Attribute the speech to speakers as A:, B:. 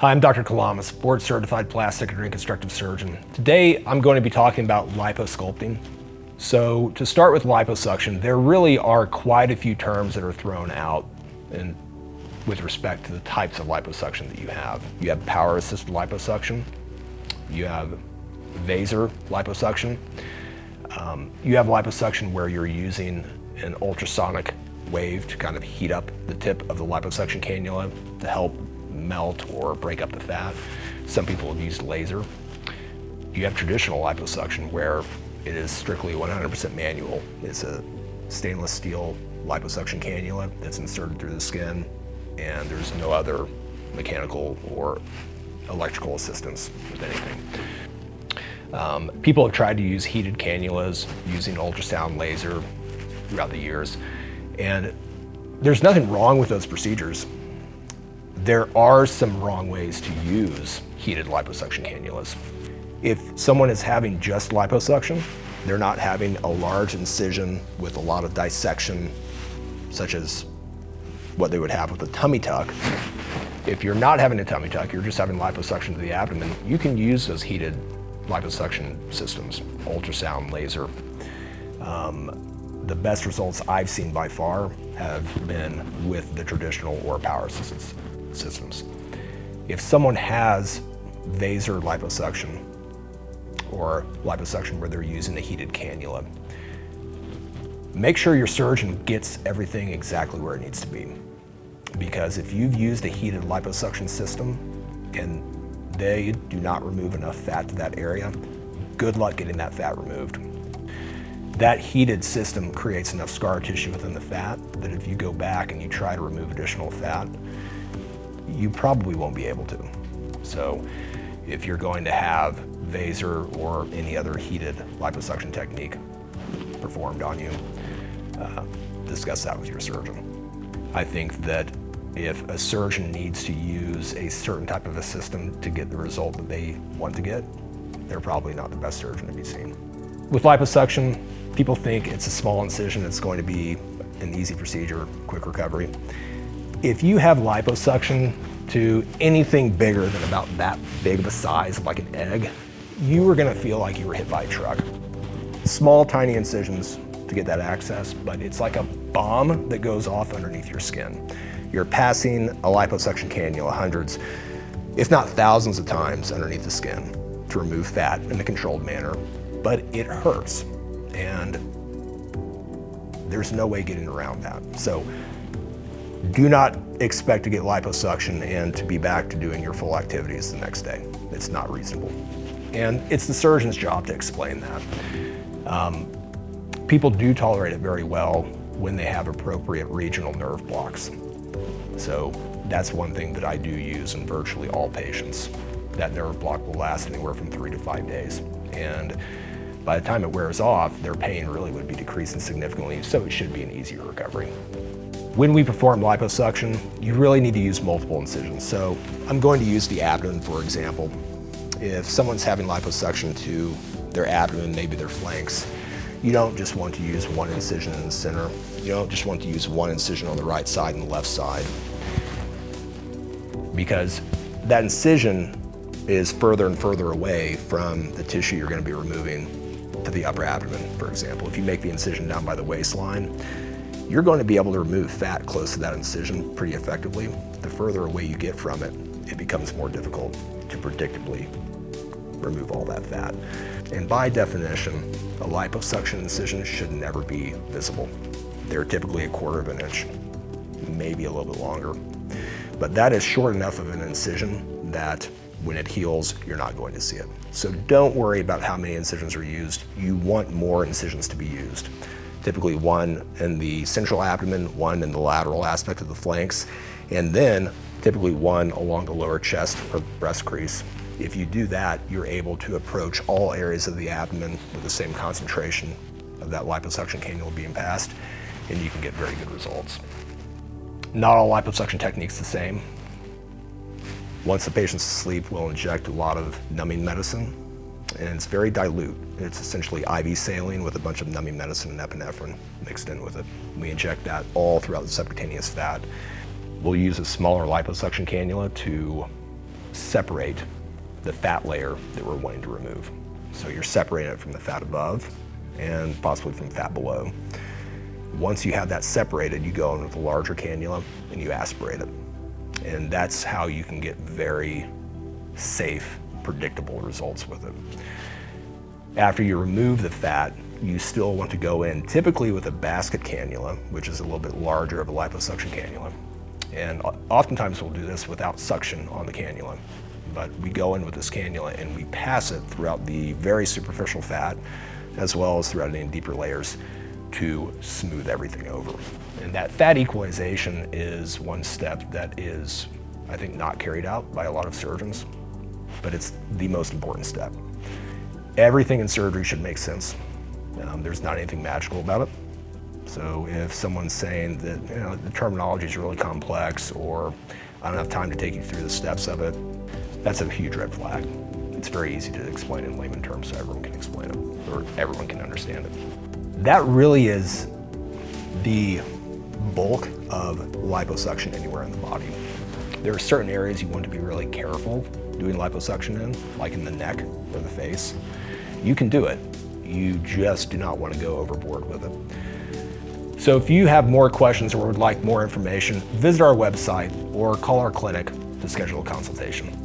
A: Hi, I'm Dr. Kelamis, board certified plastic and reconstructive surgeon. Today, I'm going to be talking about liposculpting. So to start with liposuction, there really are quite a few terms that are thrown out with respect to the types of liposuction that you have. You have power-assisted liposuction, you have vaser liposuction, you have liposuction where you're using an ultrasonic wave to kind of heat up the tip of the liposuction cannula to help melt or break up the fat. Some people have used laser. You have traditional liposuction where it is strictly 100% manual. It's a stainless steel liposuction cannula that's inserted through the skin, and there's no other mechanical or electrical assistance with anything. People have tried to use heated cannulas using ultrasound laser throughout the years, and there's nothing wrong with those procedures. There are some wrong ways to use heated liposuction cannulas. If someone is having just liposuction, they're not having a large incision with a lot of dissection, such as what they would have with a tummy tuck. If you're not having a tummy tuck, you're just having liposuction to the abdomen, you can use those heated liposuction systems, ultrasound, laser. The best results I've seen by far have been with the traditional or power systems. If someone has vaser liposuction or liposuction where they're using a heated cannula, make sure your surgeon gets everything exactly where it needs to be. Because if you've used a heated liposuction system and they do not remove enough fat to that area, good luck getting that fat removed. That heated system creates enough scar tissue within the fat that if you go back and you try to remove additional fat, you probably won't be able to. So if you're going to have vaser or any other heated liposuction technique performed on you, discuss that with your surgeon. I think that if a surgeon needs to use a certain type of a system to get the result that they want to get, they're probably not the best surgeon to be seen. With liposuction, people think it's a small incision, it's going to be an easy procedure, quick recovery. If you have liposuction to anything bigger than about that big of a size, like an egg, you are gonna feel like you were hit by a truck. Small, tiny incisions to get that access, but it's like a bomb that goes off underneath your skin. You're passing a liposuction cannula hundreds, if not thousands of times underneath the skin to remove fat in a controlled manner, but it hurts, and there's no way getting around that. So do not expect to get liposuction and to be back to doing your full activities the next day. It's not reasonable. And it's the surgeon's job to explain that. People do tolerate it very well when they have appropriate regional nerve blocks. So that's one thing that I do use in virtually all patients. That nerve block will last anywhere from 3 to 5 days. And by the time it wears off, their pain really would be decreasing significantly, so it should be an easier recovery. When we perform liposuction, you really need to use multiple incisions. So I'm going to use the abdomen, for example. If someone's having liposuction to their abdomen, maybe their flanks, you don't just want to use one incision in the center. You don't just want to use one incision on the right side and the left side, because that incision is further and further away from the tissue you're going to be removing to the upper abdomen, for example. If you make the incision down by the waistline, you're going to be able to remove fat close to that incision pretty effectively. The further away you get from it, it becomes more difficult to predictably remove all that fat. And by definition, a liposuction incision should never be visible. They're typically 1/4 of an inch, maybe a little bit longer. But that is short enough of an incision that when it heals, you're not going to see it. So don't worry about how many incisions are used. You want more incisions to be used. Typically one in the central abdomen, one in the lateral aspect of the flanks, and then typically one along the lower chest or breast crease. If you do that, you're able to approach all areas of the abdomen with the same concentration of that liposuction cannula being passed, and you can get very good results. Not all liposuction techniques the same. Once the patient's asleep, we'll inject a lot of numbing medicine, and it's very dilute. It's essentially IV saline with a bunch of numbing medicine and epinephrine mixed in with it. We inject that all throughout the subcutaneous fat. We'll use a smaller liposuction cannula to separate the fat layer that we're wanting to remove. So you're separating it from the fat above and possibly from fat below. Once you have that separated, you go in with a larger cannula and you aspirate it. And that's how you can get very safe, predictable results with it. After you remove the fat, you still want to go in typically with a basket cannula, which is a little bit larger of a liposuction cannula. And oftentimes we'll do this without suction on the cannula. But we go in with this cannula and we pass it throughout the very superficial fat, as well as throughout any deeper layers, to smooth everything over. And that fat equalization is one step that is, I think, not carried out by a lot of surgeons, but it's the most important step. Everything in surgery should make sense. There's not anything magical about it. So if someone's saying that the terminology is really complex, or I don't have time to take you through the steps of it, that's a huge red flag. It's very easy to explain in layman terms so everyone can explain it, or everyone can understand it. That really is the bulk of liposuction anywhere in the body. There are certain areas you want to be really careful doing liposuction in, like in the neck or the face. You can do it. You just do not want to go overboard with it. So if you have more questions or would like more information, visit our website or call our clinic to schedule a consultation.